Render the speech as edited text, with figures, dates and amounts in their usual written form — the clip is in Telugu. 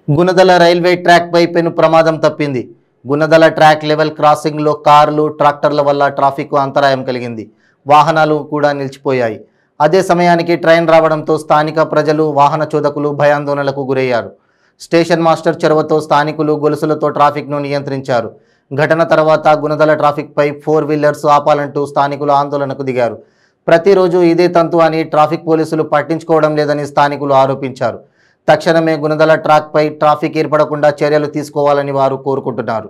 గుణదల రైల్వే ట్రాక్ పై పెను ప్రమాదం తప్పింది. గుణదల ట్రాక్ లెవెల్ క్రాసింగ్ లో కార్లు, ట్రాక్టర్ల వల్ల ట్రాఫిక్ అంతరాయం కలిగింది. వాహనాలు కూడా నిలిచిపోయాయి. అదే సమయానికి ట్రైన్ రావడంతో స్థానిక ప్రజలు, వాహన చోదకులు భయాందోళనలకు గురయ్యారు. స్టేషన్ మాస్టర్ చొరవతో స్థానికులు గొలుసులతో ట్రాఫిక్ను నియంత్రించారు. ఘటన తర్వాత గుణదల ట్రాఫిక్ పై 4 వీలర్స్ ఆపాలంటూ స్థానికులు ఆందోళనకు దిగారు. ప్రతిరోజు ఇదే తంతు అని ట్రాఫిక్ పోలీసులు పట్టించుకోవడం లేదని స్థానికులు ఆరోపించారు. తక్షణమే గుణదల ట్రాక్ పై ట్రాఫిక్ ఏర్పడకుండా చర్యలు తీసుకోవాలని వారు కోరుకుంటున్నారు.